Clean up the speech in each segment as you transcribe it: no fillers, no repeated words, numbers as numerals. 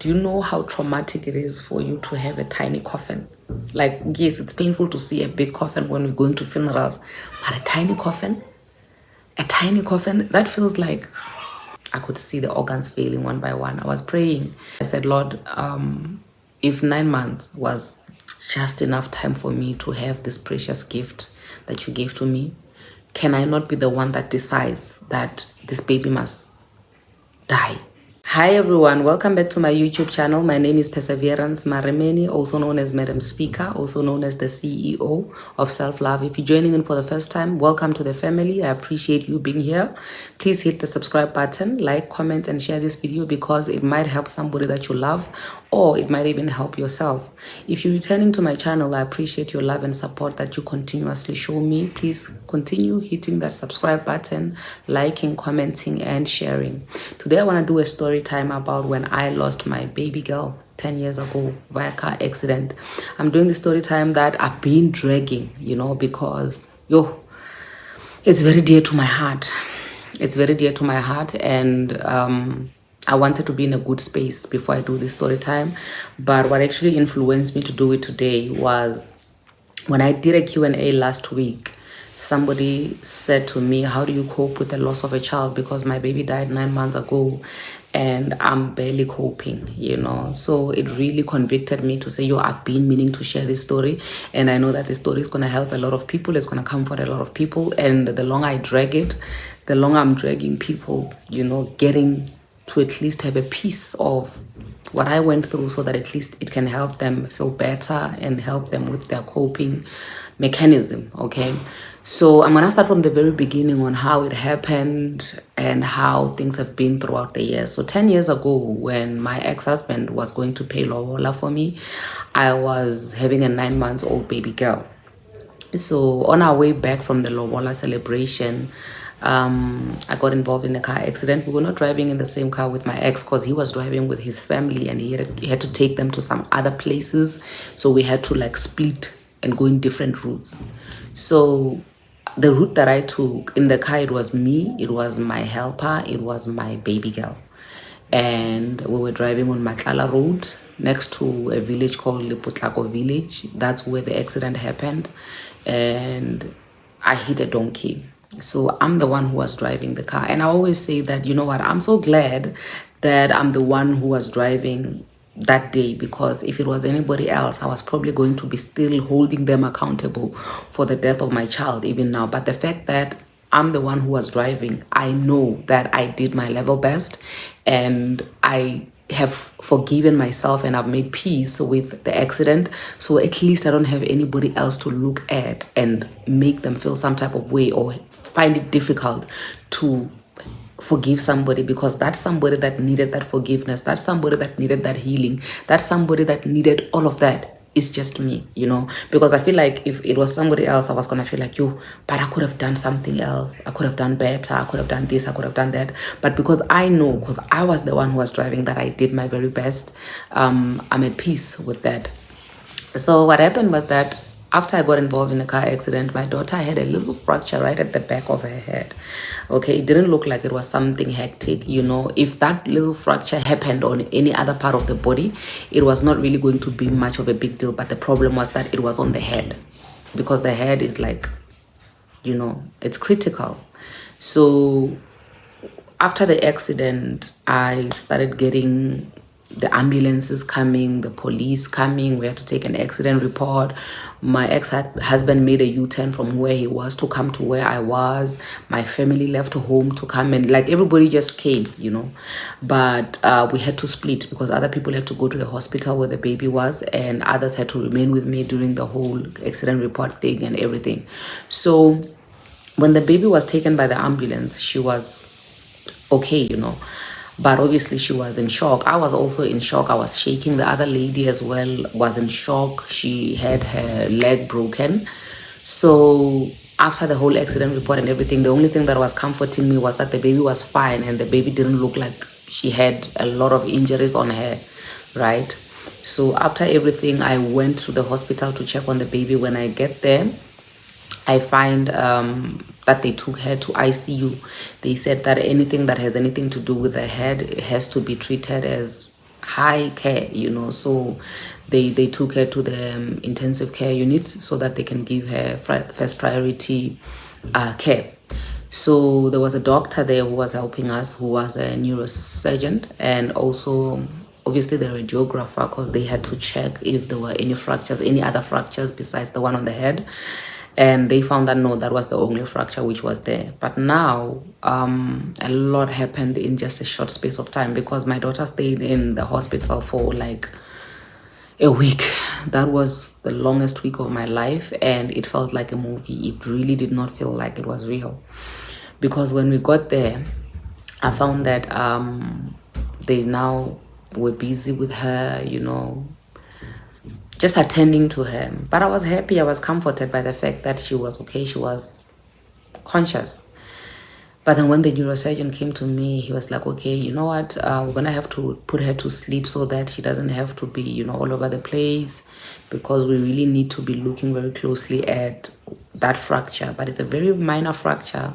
do you know how traumatic it is for you to have a tiny coffin? Like, yes, it's painful to see a big coffin when we're going to funerals, but a tiny coffin, that feels like I could see the organs failing one by one. I was praying. I said, Lord, if 9 months was just enough time for me to have this precious gift that you gave to me, can I not be the one that decides that this baby must die? Hi everyone, welcome back to my YouTube channel. My name is Perseverance Maremeni, also known as Madam Speaker, also known as the CEO of Self Love. If you're joining in for the first time, welcome to the family. I appreciate you being here. Please hit the subscribe button, like, comment, and share this video because it might help somebody that you love, or it might even help yourself. If you're returning to my channel, I appreciate your love and support that you continuously show me. Please continue hitting that subscribe button, liking, commenting, and sharing. Today I want to do a story time about when I lost my baby girl 10 years ago via car accident. I'm doing the story time that I've been dragging, because it's very dear to my heart. It's very dear to my heart, and I wanted to be in a good space before I do this story time. But what actually influenced me to do it today was when I did a Q&A last week. Somebody said to me, how do you cope with the loss of a child? Because my baby died 9 months ago and I'm barely coping, So it really convicted me to say, I've been meaning to share this story. And I know that this story is going to help a lot of people. It's going to comfort a lot of people. And the longer I drag it, the longer I'm dragging people, getting to at least have a piece of what I went through so that at least it can help them feel better and help them with their coping mechanism, okay? So I'm going to start from the very beginning on how it happened and how things have been throughout the years. So 10 years ago, when my ex-husband was going to pay lobola for me, I was having a 9-month-old baby girl. So on our way back from the lobola celebration, I got involved in a car accident. We were not driving in the same car with my ex because he was driving with his family and he had to take them to some other places. So we had to split and go in different routes. So the route that I took in the car, it was me, it was my helper, it was my baby girl. And we were driving on Matlala Road next to a village called Lepotlako village. That's where the accident happened. And I hit a donkey. So I'm the one who was driving the car. And I always say that, I'm so glad that I'm the one who was driving that day, because if it was anybody else, I was probably going to be still holding them accountable for the death of my child even now. But the fact that I'm the one who was driving, I know that I did my level best and I have forgiven myself and I've made peace with the accident. So at least I don't have anybody else to look at and make them feel some type of way or find it difficult to forgive somebody, because that's somebody that needed that forgiveness, that's somebody that needed that healing, that's somebody that needed all of that. It's just me, because I feel like if it was somebody else, I was gonna feel like, but I could have done something else, I could have done better, I could have done this, I could have done that. But because I know, because I was the one who was driving, that I did my very best, I'm at peace with that. So what happened was that after I got involved in a car accident, my daughter had a little fracture right at the back of her head. Okay, it didn't look like it was something hectic. If that little fracture happened on any other part of the body, it was not really going to be much of a big deal. But the problem was that it was on the head, because the head is it's critical. So after the accident, I started getting the ambulances coming, the police coming. We had to take an accident report. My ex-husband made a U-turn from where he was to come to where I was. My family left home to come, and everybody just came, But we had to split because other people had to go to the hospital where the baby was, and others had to remain with me during the whole accident report thing and everything. So when the baby was taken by the ambulance, she was okay, But obviously she was in shock. I was also in shock. I was shaking. The other lady as well was in shock. She had her leg broken. So after the whole accident report and everything, the only thing that was comforting me was that the baby was fine and the baby didn't look like she had a lot of injuries on her, right? So after everything, I went to the hospital to check on the baby. When I get there, I find that they took her to ICU. They said that anything that has anything to do with the head has to be treated as high care, so they took her to the intensive care unit so that they can give her first priority care. So there was a doctor there who was helping us, who was a neurosurgeon, and also obviously the radiographer, because they had to check if there were any fractures, any other fractures besides the one on the head. And they found that no, that was the only fracture which was there. But now a lot happened in just a short space of time, because my daughter stayed in the hospital for like a week. That was the longest week of my life, and it felt like a movie. It really did not feel like it was real, because when we got there, I found that they now were busy with her, just attending to her. But I was happy, I was comforted by the fact that she was okay, she was conscious. But then when the neurosurgeon came to me, he was like, okay, you know what, we're gonna have to put her to sleep so that she doesn't have to be, all over the place, because we really need to be looking very closely at that fracture. But it's a very minor fracture.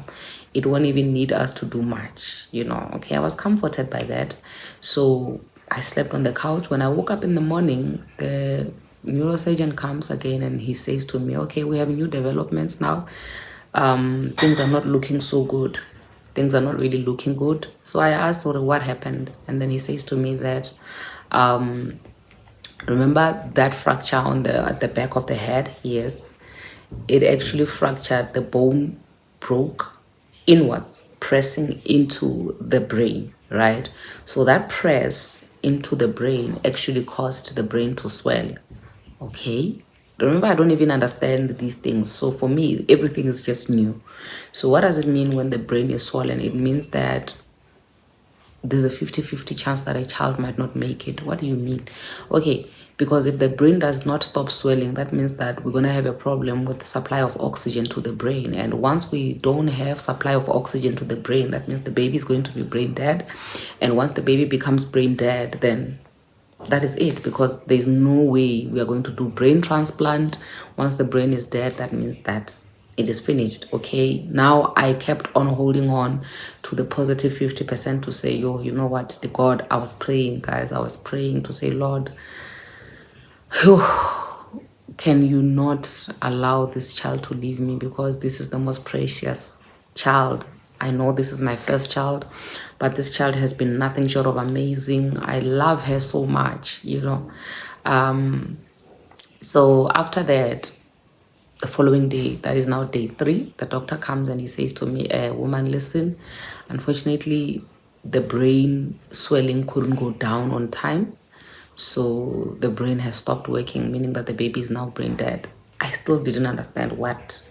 It won't even need us to do much, Okay, I was comforted by that. So I slept on the couch. When I woke up in the morning, the neurosurgeon comes again and he says to me, okay, we have new developments now. Things are not looking so good. Things are not really looking good. So I asked, what happened? And then he says to me that, remember that fracture at the back of the head? Yes, it actually fractured, the bone broke inwards, pressing into the brain, right? So that press into the brain actually caused the brain to swell. Okay, remember, I don't even understand these things, so for me everything is just new. So what does it mean when the brain is swollen? It means that there's a 50-50 chance that a child might not make it. What do you mean? Okay, because if the brain does not stop swelling, that means that we're going to have a problem with the supply of oxygen to the brain. And once we don't have supply of oxygen to the brain, that means the baby is going to be brain dead. And once the baby becomes brain dead, then that is it, because there's no way we are going to do brain transplant. Once the brain is dead, that means that it is finished. Okay, now I kept on holding on to the positive 50% to say, yo, you know what, the God, I was praying, guys, I was praying to say, Lord, can you not allow this child to leave me, because this is the most precious child. I know this is my first child, but this child has been nothing short of amazing. I love her so much, So after that, the following day, that is now day 3, the doctor comes and he says to me, woman, listen, unfortunately, the brain swelling couldn't go down on time. So the brain has stopped working, meaning that the baby is now brain dead. I still didn't understand what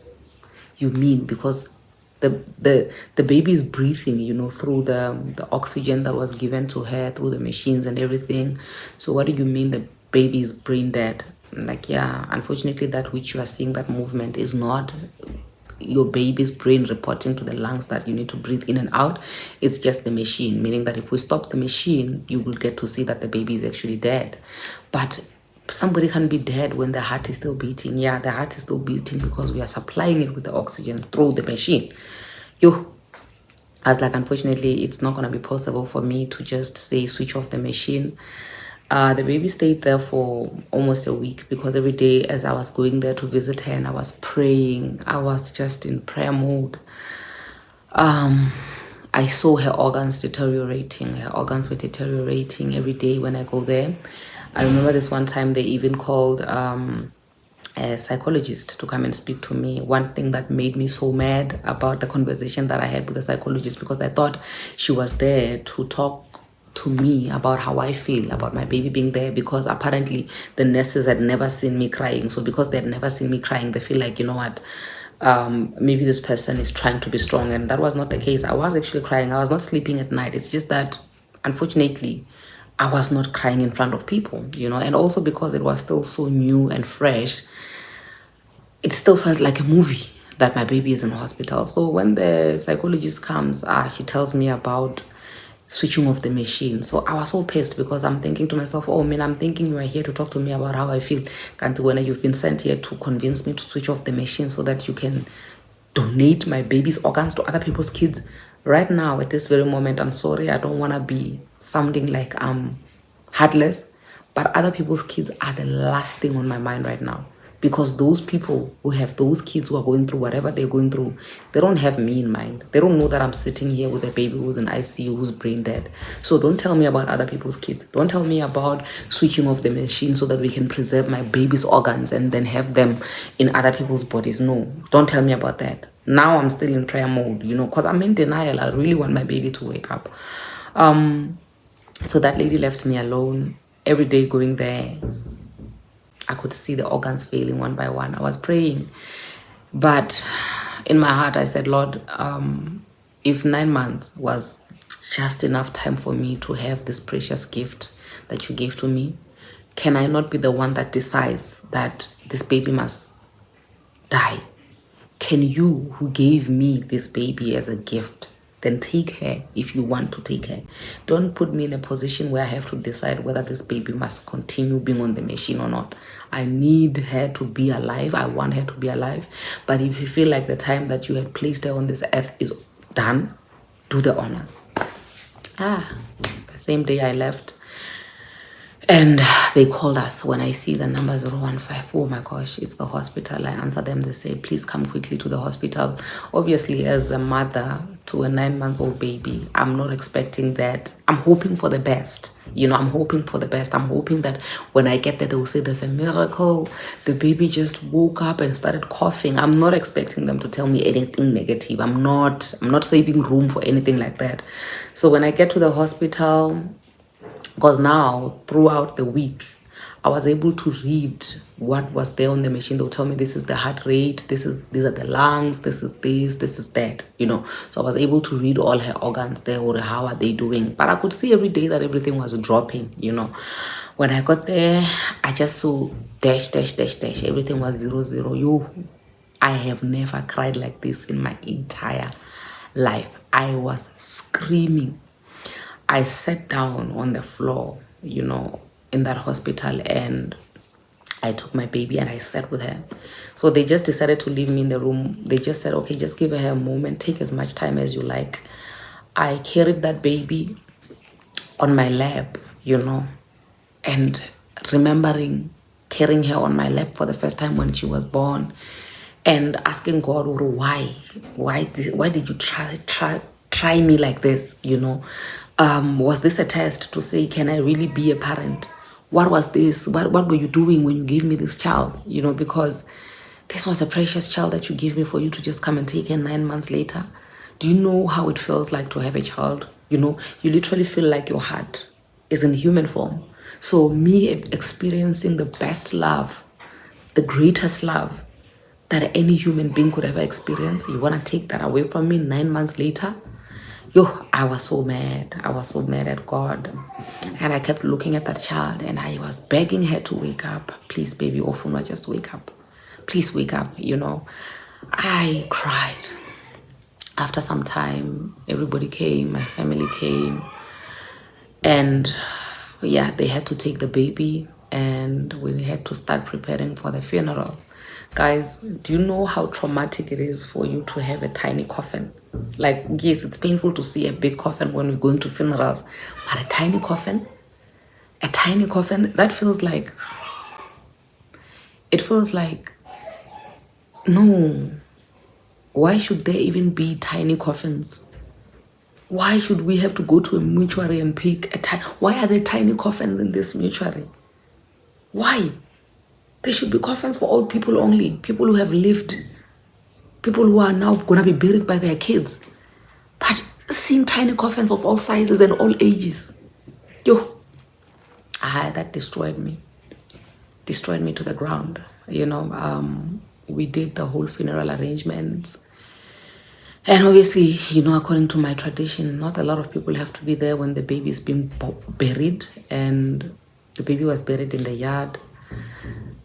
you mean, because the baby is breathing, through the oxygen that was given to her through the machines and everything. So what do you mean the baby is brain dead? I'm like, yeah, unfortunately, that which you are seeing, that movement, is not your baby's brain reporting to the lungs that you need to breathe in and out. It's just the machine, meaning that if we stop the machine, you will get to see that the baby is actually dead. But somebody can be dead when the heart is still beating. Yeah, the heart is still beating because we are supplying it with the oxygen through the machine. I was like, unfortunately, it's not going to be possible for me to just say switch off the machine. The baby stayed there for almost a week, because every day as I was going there to visit her and I was praying, I was just in prayer mode. I saw her organs deteriorating. Her organs were deteriorating every day when I go there. I remember this one time they even called a psychologist to come and speak to me. One thing that made me so mad about the conversation that I had with the psychologist, because I thought she was there to talk to me about how I feel about my baby being there, because apparently the nurses had never seen me crying. So because they had never seen me crying, they feel like, you know what, maybe this person is trying to be strong. And that was not the case. I was actually crying. I was not sleeping at night. It's just that, unfortunately, I was not crying in front of people, and also because it was still so new and fresh, it still felt like a movie that my baby is in hospital. So when the psychologist comes, she tells me about switching off the machine. So I was so pissed, because I'm thinking to myself, oh man, I'm thinking you are here to talk to me about how I feel. Can't when you've been sent here to convince me to switch off the machine so that you can donate my baby's organs to other people's kids. Right now, at this very moment, I'm sorry, I don't want to be sounding like I'm heartless, but other people's kids are the last thing on my mind right now. Because those people who have those kids who are going through whatever they're going through, they don't have me in mind. They don't know that I'm sitting here with a baby who's in ICU, who's brain dead. So don't tell me about other people's kids. Don't tell me about switching off the machine so that we can preserve my baby's organs and then have them in other people's bodies. No, don't tell me about that. Now I'm still in prayer mode, because I'm in denial. I really want my baby to wake up. So that lady left me alone every day going there. I could see the organs failing one by one. I was praying. But in my heart, I said, Lord, if 9 months was just enough time for me to have this precious gift that you gave to me, can I not be the one that decides that this baby must die? Can you, who gave me this baby as a gift, then take her if you want to take her? Don't put me in a position where I have to decide whether this baby must continue being on the machine or not. I need her to be alive. I want her to be alive. But if you feel like the time that you had placed her on this earth is done, do the honors. The same day I left, and they called us. When I see the number 015, oh my gosh, it's the hospital. I answer them. They say, please come quickly to the hospital. Obviously, as a mother to a 9-month-old baby, I'm not expecting that. I'm hoping for the best. I'm hoping for the best. I'm hoping that when I get there, they will say there's a miracle. The baby just woke up and started coughing. I'm not expecting them to tell me anything negative. I'm not saving room for anything like that. So when I get to the hospital, because now throughout the week I was able to read what was there on the machine. They'll tell me this is the heart rate, these are the lungs, this is that, so I was able to read all her organs there, or how are they doing. But I could see every day that everything was dropping. When I got there, I just saw dash, everything was 0. I have never cried like this in my entire life. I was screaming. I sat down on the floor, in that hospital, and I took my baby and I sat with her. So they just decided to leave me in the room. They just said, okay, just give her a moment, take as much time as you like. I carried that baby on my lap, and remembering carrying her on my lap for the first time when she was born, and asking God, why did you try me like this? Was this a test to say, can I really be a parent? What was this? What were you doing when you gave me this child? Because this was a precious child that you gave me for you to just come and take her 9 months later. Do you know how it feels like to have a child? You literally feel like your heart is in human form. So me experiencing the best love, the greatest love that any human being could ever experience, you want to take that away from me 9 months later? I was so mad. I was so mad at God. And I kept looking at that child and I was begging her to wake up. Please, baby, Ofuna, just wake up. Please wake up, I cried. After some time, everybody came, my family came. And they had to take the baby and we had to start preparing for the funeral. Guys, do you know how traumatic it is for you to have a tiny coffin? Like, yes, it's painful to see a big coffin when we're going to funerals, but a tiny coffin, that feels like, no. Why should there even be tiny coffins? Why should we have to go to a mortuary and pick why are there tiny coffins in this mortuary? Why? There should be coffins for old people only, people who have lived, people who are now going to be buried by their kids. But seeing tiny coffins of all sizes and all ages, that destroyed me to the ground. We did the whole funeral arrangements. And obviously, according to my tradition, not a lot of people have to be there when the baby is being buried. And the baby was buried in the yard.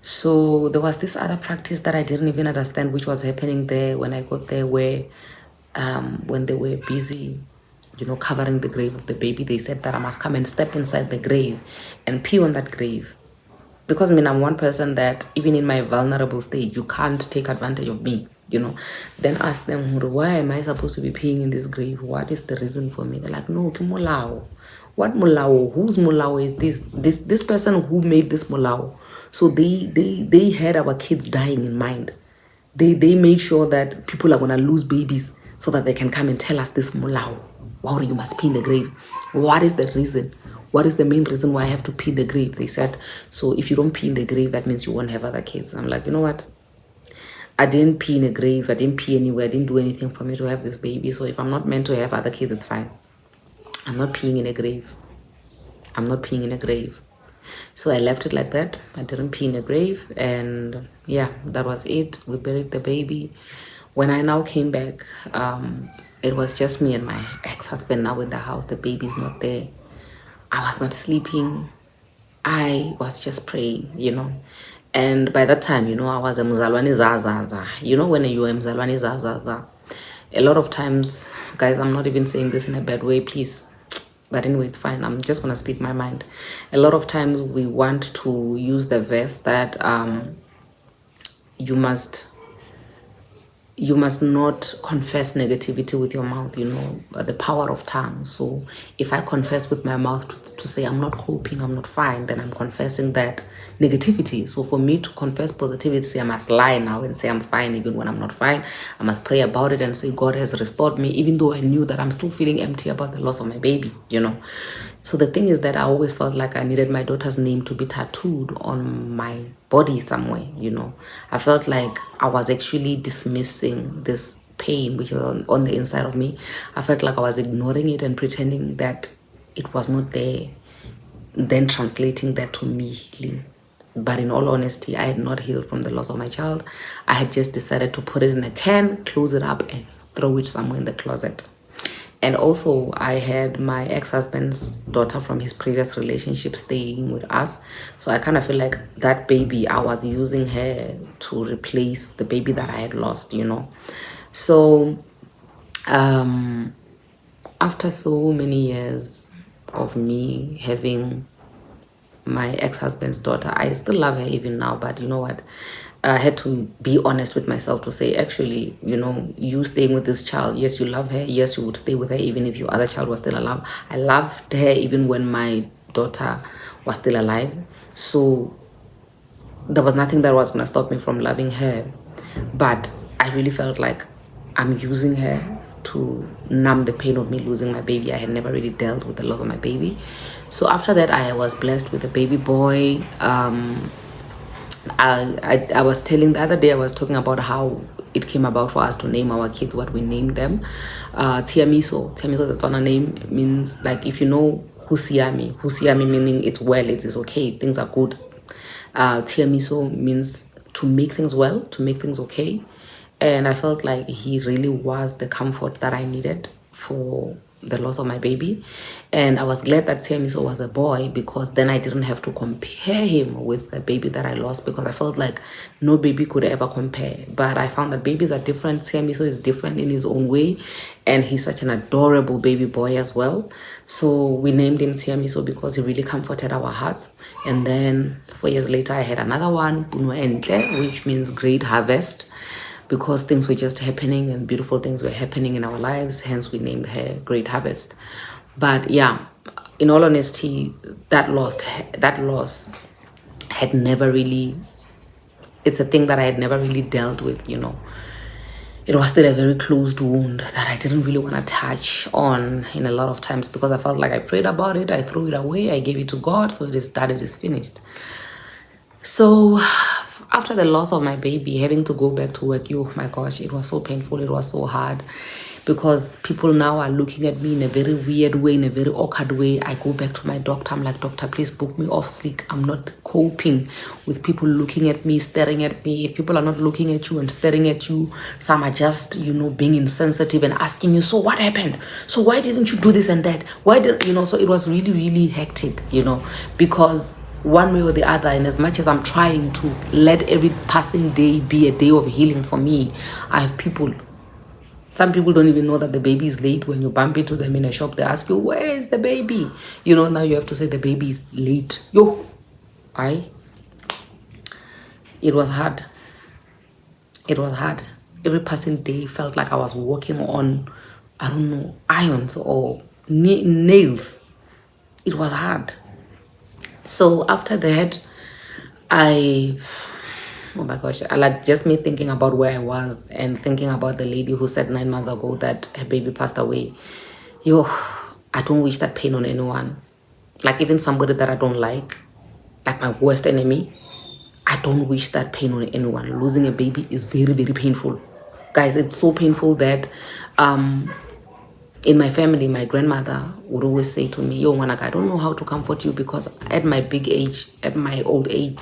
So there was this other practice that I didn't even understand, which was happening there when I got there, where when they were busy, covering the grave of the baby, they said that I must come and step inside the grave and pee on that grave. Because I'm one person that even in my vulnerable stage, you can't take advantage of me, Then ask them, why am I supposed to be peeing in this grave? What is the reason for me? They're like, no, kimolao. What mulao? Whose mulao is this? This person who made this mulao. So they had our kids dying in mind. They made sure that people are gonna lose babies so that they can come and tell us this mulao. Wow, you must pee in the grave. What is the reason? What is the main reason why I have to pee in the grave? They said, so if you don't pee in the grave, that means you won't have other kids. I'm like, you know what? I didn't pee in a grave. I didn't pee anywhere. I didn't do anything for me to have this baby. So if I'm not meant to have other kids, it's fine. I'm not peeing in a grave. I'm not peeing in a grave. So I left it like that. I didn't pee in a grave. And yeah, that was it. We buried the baby. When I now came back, it was just me and my ex-husband now in the house. The baby's not there. I was not sleeping. I was just praying, And by that time, I was a Mzalwani Zazaza. When you are a Mzalwani Zazaza, a lot of times, guys, I'm not even saying this in a bad way, please. But anyway, it's fine. I'm just going to speak my mind. A lot of times we want to use the verse that you must not confess negativity with your mouth, the power of tongue. So if I confess with my mouth to say I'm not coping, I'm not fine, then I'm confessing that negativity. So for me to confess positivity, I must lie now and say I'm fine even when I'm not fine. I must pray about it and say God has restored me, even though I knew that I'm still feeling empty about the loss of my baby, So the thing is that I always felt like I needed my daughter's name to be tattooed on my body somewhere, I felt like I was actually dismissing this pain which was on the inside of me. I felt like I was ignoring it and pretending that it was not there, then translating that to me healing. But in all honesty, I had not healed from the loss of my child. I had just decided to put it in a can, close it up, and throw it somewhere in the closet. And also, I had my ex-husband's daughter from his previous relationship staying with us. So I kind of feel like that baby, I was using her to replace the baby that I had lost, So after so many years of me having my ex-husband's daughter, I still love her even now, but you know what? I had to be honest with myself to say, actually, you staying with this child, yes, you love her. Yes, you would stay with her even if your other child was still alive. I loved her even when my daughter was still alive. So there was nothing that was going to stop me from loving her. But I really felt like I'm using her to numb the pain of me losing my baby. I had never really dealt with the loss of my baby. So after that, I was blessed with a baby boy. I was telling the other day, I was talking about how it came about for us to name our kids what we named them. Tiamiso, the Tswana name means, like, if you know Husiami meaning it's well, it is okay, things are good. Tiamiso means to make things well, to make things okay. And I felt like he really was the comfort that I needed for the loss of my baby. And I was glad that Tiamiso was a boy, because then I didn't have to compare him with the baby that I lost, because I felt like no baby could ever compare. But I found that babies are different. Tiamiso is different in his own way, and he's such an adorable baby boy as well. So we named him Tiamiso because he really comforted our hearts. And then 4 years later, I had another one, Puno Entle, which means great harvest, because things were just happening and beautiful things were happening in our lives. Hence, we named her Great Harvest. But yeah, in all honesty, that loss had never really, it's a thing that I had never really dealt with, It was still a very closed wound that I didn't really want to touch on in a lot of times, because I felt like I prayed about it, I threw it away, I gave it to God, so it is done, it is finished. So after the loss of my baby, having to go back to work, my gosh, it was so painful, it was so hard, because people now are looking at me in a very weird way, in a very awkward way. I go back to my doctor, I'm like, doctor, please book me off sick. I'm not coping with people looking at me, staring at me. If people are not looking at you and staring at you, some are just, being insensitive and asking you, so what happened? So why didn't you do this and that? Why did, so it was really, really hectic, because one way or the other, and as much as I'm trying to let every passing day be a day of healing for me, I have people, some people don't even know that the baby is late. When you bump into them in a shop, they ask you, where is the baby? Now you have to say the baby is late. It was hard. It was hard. Every passing day felt like I was walking on, I don't know, irons or nails. it was hard. So after that, I, oh my gosh, I like just me thinking about where I was and thinking about the lady who said 9 months ago that her baby passed away. Yo, I don't wish that pain on anyone. Like even somebody that I don't like my worst enemy, I don't wish that pain on anyone. Losing a baby is very, very painful. Guys, it's so painful that in my family, my grandmother would always say to me, yo, Manak, I don't know how to comfort you because at my big age, at my old age,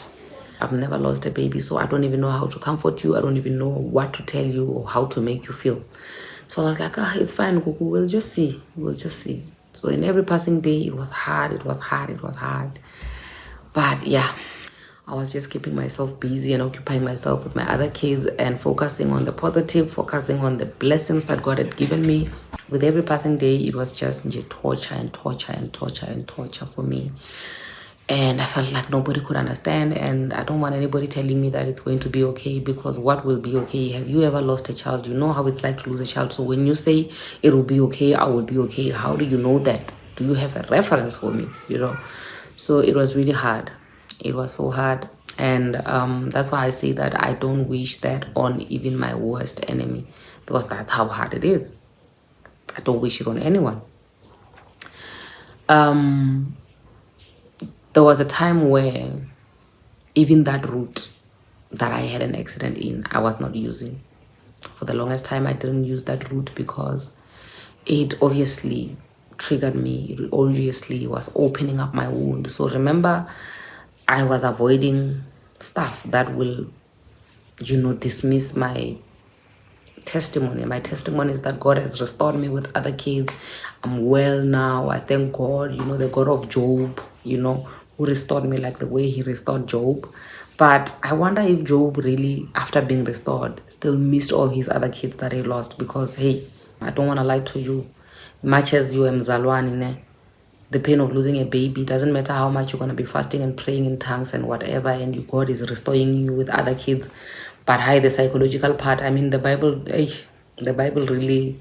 I've never lost a baby. So I don't even know how to comfort you. I don't even know what to tell you or how to make you feel. So I was like, it's fine, Gugu. We'll just see. We'll just see. So in every passing day, it was hard. It was hard. It was hard. But yeah, I was just keeping myself busy and occupying myself with my other kids and focusing on the positive, focusing on the blessings that God had given me. With every passing day, it was just torture and torture and torture and torture for me. And I felt like nobody could understand, and I don't want anybody telling me that it's going to be okay, because what will be okay? Have you ever lost a child? You know how it's like to lose a child. So when you say it will be okay, I will be okay, how do you know that? Do you have a reference for me? So it was really hard. It was so hard. And that's why I say that I don't wish that on even my worst enemy, because that's how hard it is. I don't wish it on anyone. There was a time where even that route that I had an accident in, I was not using. For the longest time, I didn't use that route because it obviously triggered me. It obviously was opening up my wound. So remember, I was avoiding stuff that will, dismiss my testimony. My testimony is that God has restored me with other kids. I'm well now. I thank God, the God of Job, who restored me like the way he restored Job. But I wonder if Job really, after being restored, still missed all his other kids that he lost. Because, hey, I don't want to lie to you. Much as you are Mzalwani, the pain of losing a baby, doesn't matter how much you're going to be fasting and praying in tongues and whatever, and God is restoring you with other kids. But the psychological part, the Bible really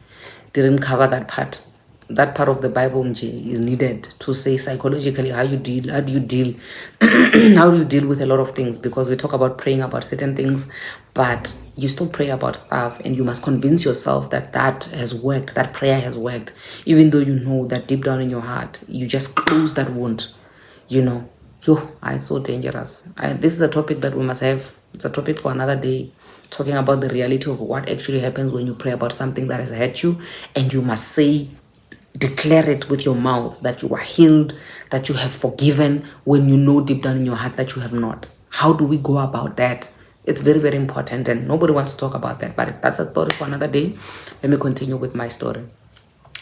didn't cover that part. That part of the Bible is needed to say psychologically how do you deal how do you deal with a lot of things, because we talk about praying about certain things, but you still pray about stuff, and you must convince yourself that has worked, that prayer has worked, even though you know that deep down in your heart you just close that wound. It's so dangerous. This is a topic that we must have. It's a topic for another day, talking about the reality of what actually happens when you pray about something that has hurt you, and you must declare it with your mouth that you are healed, that you have forgiven, when you know deep down in your heart that you have not. How do we go about that? It's very, very important, and nobody wants to talk about that, but that's a story for another day. Let me continue with my story.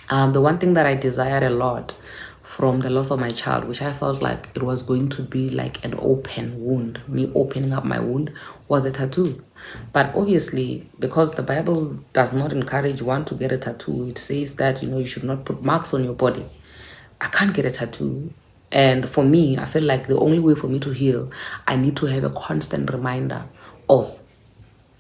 The one thing that I desired a lot from the loss of my child, which I felt like it was going to be like an open wound, me opening up my wound, was a tattoo. But obviously, because the Bible does not encourage one to get a tattoo, it says that, you should not put marks on your body. I can't get a tattoo. And for me, I feel like the only way for me to heal, I need to have a constant reminder of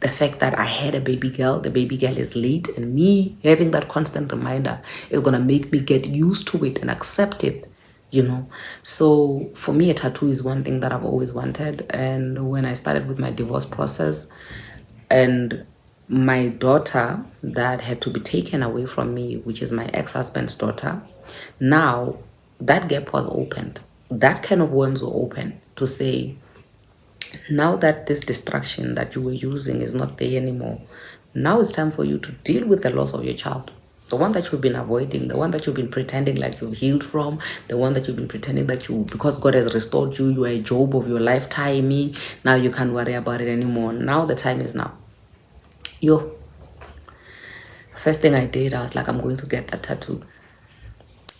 the fact that I had a baby girl, the baby girl is late, and me having that constant reminder is going to make me get used to it and accept it, So for me, a tattoo is one thing that I've always wanted. And when I started with my divorce process, and my daughter that had to be taken away from me, which is my ex-husband's daughter, now that gap was opened. That kind of worms were open to say, now that this distraction that you were using is not there anymore, now it's time for you to deal with the loss of your child. The one that you've been avoiding, the one that you've been pretending like you've healed from, the one that you've been pretending that because God has restored you, you are a Job of your lifetime, now you can't worry about it anymore. Now the time is now. First thing I did, I was like, I'm going to get that tattoo.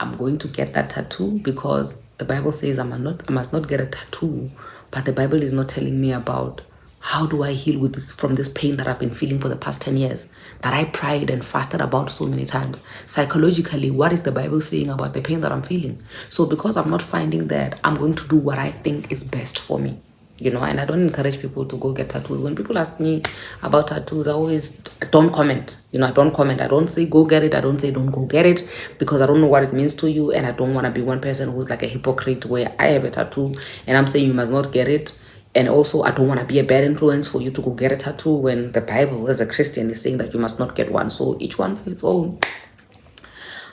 I'm going to get that tattoo because the Bible says I must not get a tattoo, but the Bible is not telling me about how do I heal from this pain that I've been feeling for the past 10 years, that I prayed and fasted about so many times. Psychologically, what is the Bible saying about the pain that I'm feeling? So because I'm not finding that, I'm going to do what I think is best for me. you know, and I don't encourage people to go get tattoos. When people ask me about tattoos, I don't comment. You know, I don't comment. I don't say go get it. I don't say don't go get it, because I don't know what it means to you, and I don't want to be one person who's like a hypocrite where I have a tattoo and I'm saying you must not get it. And also, I don't want to be a bad influence for you to go get a tattoo when the Bible, as a Christian, is saying that you must not get one. So each one for its own.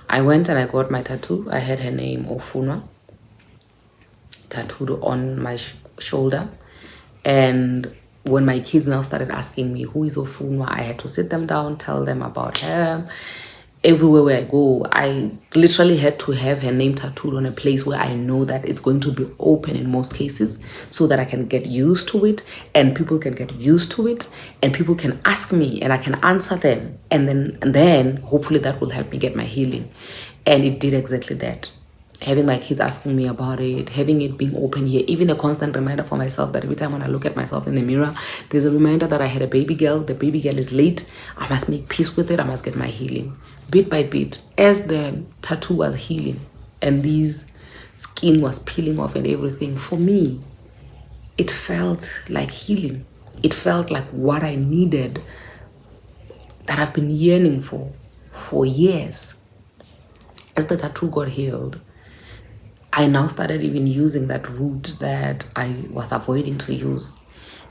I went and I got my tattoo. I had her name, Ofunwa, tattooed on my shoulder. And when my kids now started asking me who is Ofunwa, I had to sit them down, tell them about her. Everywhere where I go, I literally had to have her name tattooed on a place where I know that it's going to be open in most cases, so that I can get used to it and people can get used to it and people can ask me and I can answer them, and then hopefully that will help me get my healing. And it did exactly that. Having my kids asking me about it, having it being open here, even a constant reminder for myself that every time when I look at myself in the mirror, there's a reminder that I had a baby girl. The baby girl is late. I must make peace with it. I must get my healing. Bit by bit, as the tattoo was healing and these skin was peeling off and everything, for me, it felt like healing. It felt like what I needed, that I've been yearning for years. As the tattoo got healed, I now started even using that root that I was avoiding to use.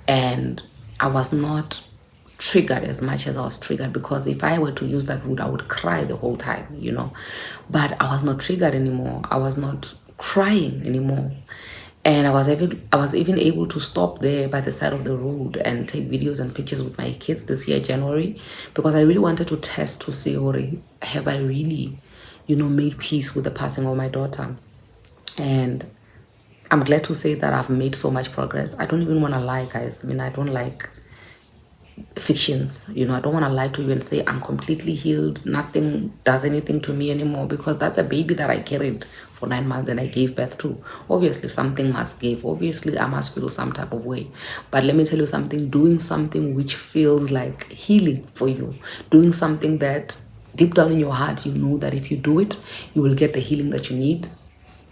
And I was not triggered as much as I was triggered, because if I were to use that root, I would cry the whole time, you know. But I was not triggered anymore. I was not crying anymore. And I was even able to stop there by the side of the road and take videos and pictures with my kids this year, January, because I really wanted to test to see, or have I really, you know, made peace with the passing of my daughter. And I'm glad to say that I've made so much progress. I don't even want to lie, guys. I mean, I don't like fictions, you know. I don't want to lie to you and say I'm completely healed, nothing does anything to me anymore, because that's a baby that I carried for 9 months and I gave birth to. Obviously something must give, obviously I must feel some type of way. But let me tell you something, doing something which feels like healing for you, doing something that deep down in your heart you know that if you do it, you will get the healing that you need,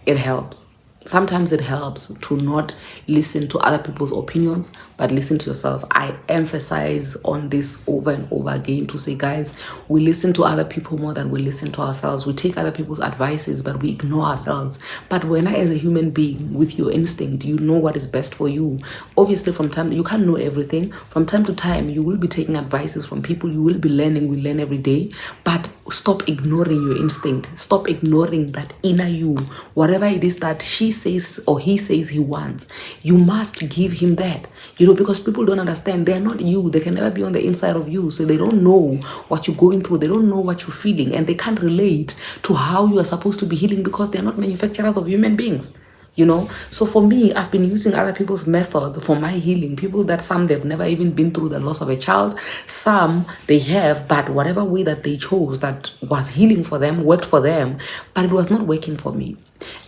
it helps. Sometimes it helps to not listen to other people's opinions, but listen to yourself. I emphasize on this over and over again to say, guys, we listen to other people more than we listen to ourselves. We take other people's advices, but we ignore ourselves. But when I, as a human being, with your instinct, you know what is best for you. Obviously, from time, you can't know everything. From time to time, you will be taking advices from people. You will be learning. We learn every day. But stop ignoring your instinct. Stop ignoring that inner you. Whatever it is that she says or he says he wants, you must give him that. You know, because people don't understand. They're not you. They can never be on the inside of you. So they don't know what you're going through. They don't know what you're feeling. And they can't relate to how you are supposed to be healing, because they're not manufacturers of human beings. You know, so for me, I've been using other people's methods for my healing. People that some they've never even been through the loss of a child, some they have, but whatever way that they chose that was healing for them worked for them, but it was not working for me.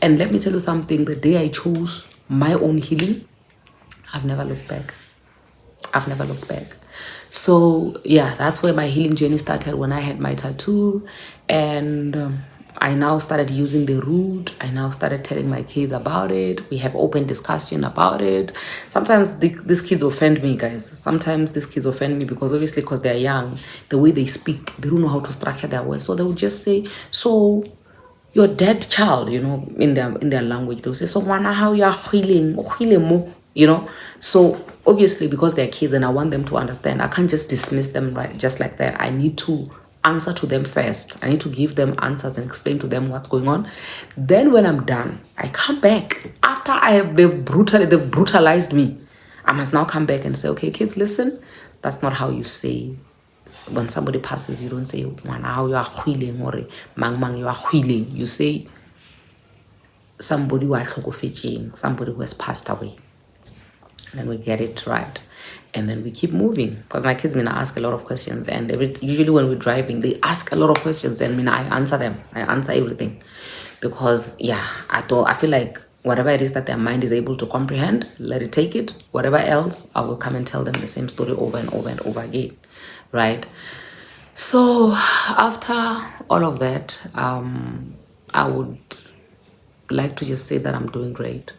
And let me tell you something, the day I chose my own healing, I've never looked back. I've never looked back. So yeah, that's where my healing journey started, when I had my tattoo. And I now started using the root. I now started telling my kids about it. We have open discussion about it. Sometimes these kids offend me, guys. Sometimes these kids offend me because obviously because they're young, the way they speak, they don't know how to structure their words. So they would just say, so your dead child, you know, in their language, they'll say, so Wana, how you are healing, you know. So obviously because they're kids and I want them to understand, I can't just dismiss them right just like that. I need to answer to them first. I need to give them answers and explain to them what's going on. Then when I'm done, I come back after they've brutalized me. I must now come back and say, okay, kids, listen, that's not how you say. When somebody passes, you don't say, how you are healing, or mang you are healing. You say somebody who has somebody who has passed away. Then we get it right, and then we keep moving, because my kids ask a lot of questions, and usually when we're driving they ask a lot of questions, and I answer them. I answer everything, because yeah, I feel like whatever it is that their mind is able to comprehend, let it take it. Whatever else, I will come and tell them the same story over and over and over again, right? So after all of that, I would like to just say that I'm doing great.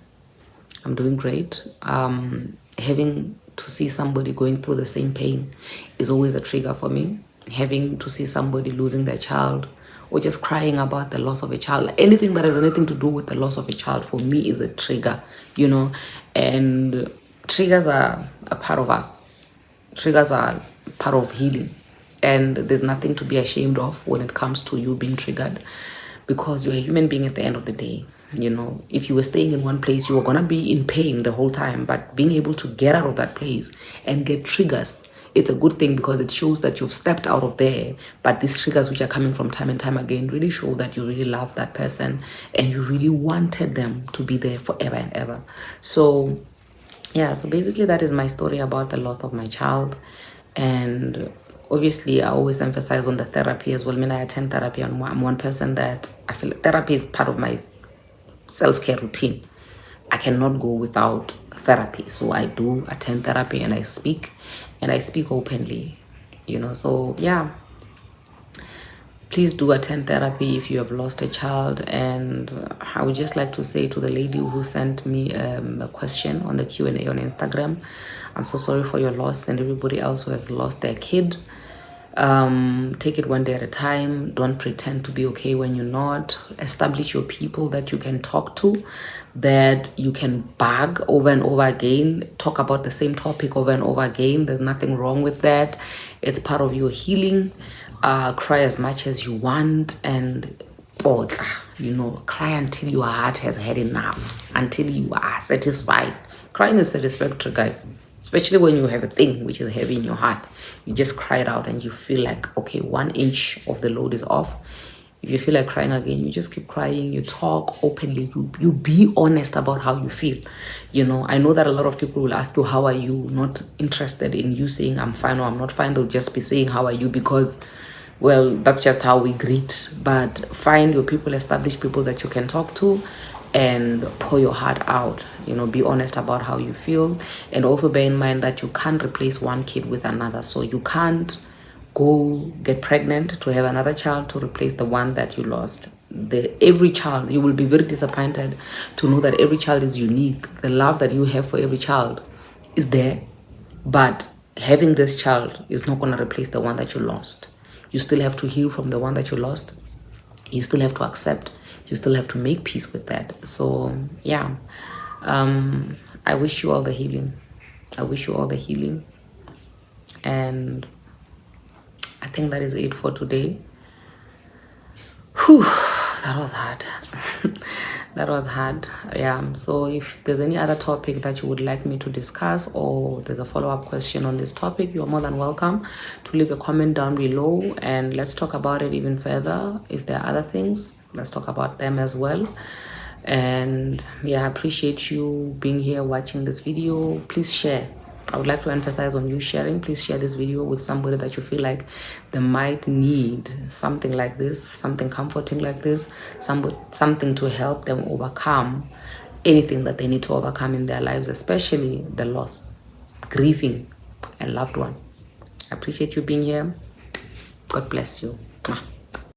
I'm doing great. Having to see somebody going through the same pain is always a trigger for me. Having to see somebody losing their child or just crying about the loss of a child, anything that has anything to do with the loss of a child for me is a trigger, you know. And triggers are a part of us. Triggers are part of healing. And there's nothing to be ashamed of when it comes to you being triggered, because you're a human being at the end of the day. You know, if you were staying in one place, you were gonna be in pain the whole time, but being able to get out of that place and get triggers, it's a good thing because it shows that you've stepped out of there. But these triggers, which are coming from time and time again, really show that you really love that person and you really wanted them to be there forever and ever. So yeah, so basically that is my story about the loss of my child. And obviously I always emphasize on the therapy as well. I mean, I attend therapy. I'm one person that I feel like therapy is part of my self-care routine. I cannot go without therapy. So I do attend therapy and I speak openly, you know. So yeah, please do attend therapy if you have lost a child. And I would just like to say to the lady who sent me a question on the Q&A on Instagram, I'm so sorry for your loss, and everybody else who has lost their kid. Take it one day at a time. Don't pretend to be okay when you're not. Establish your people that you can talk to, that you can bug over and over again, talk about the same topic over and over again. There's nothing wrong with that. It's part of your healing. Cry as much as you want, and you know, cry until your heart has had enough, until you are satisfied. Crying is satisfactory, guys, especially when you have a thing which is heavy in your heart. You just cry it out and you feel like, okay, 1 inch of the load is off. If you feel like crying again, you just keep crying. You talk openly. You be honest about how you feel. You know, I know that a lot of people will ask you, how are you? Not interested in you saying I'm fine or I'm not fine. They'll just be saying, how are you? Because, well, that's just how we greet. But find your people, establish people that you can talk to, and pour your heart out. You know, be honest about how you feel. And also bear in mind that you can't replace one kid with another. So you can't go get pregnant to have another child to replace the one that you lost. Every child, you will be very disappointed to know that every child is unique. The love that you have for every child is there, but having this child is not going to replace the one that you lost. You still have to heal from the one that you lost. You still have to accept. You still have to make peace with that. So yeah, I wish you all the healing. I wish you all the healing. And I think that is it for today. Whew, that was hard. That was hard. Yeah, so if there's any other topic that you would like me to discuss, or there's a follow-up question on this topic, you're more than welcome to leave a comment down below and let's talk about it even further. If there are other things, let's talk about them as well. And yeah, I appreciate you being here watching this video. Please share. I would like to emphasize on you sharing. Please share this video with somebody that you feel like they might need something like this, something comforting like this, something to help them overcome anything that they need to overcome in their lives, especially the loss, grieving a loved one. I appreciate you being here. God bless you.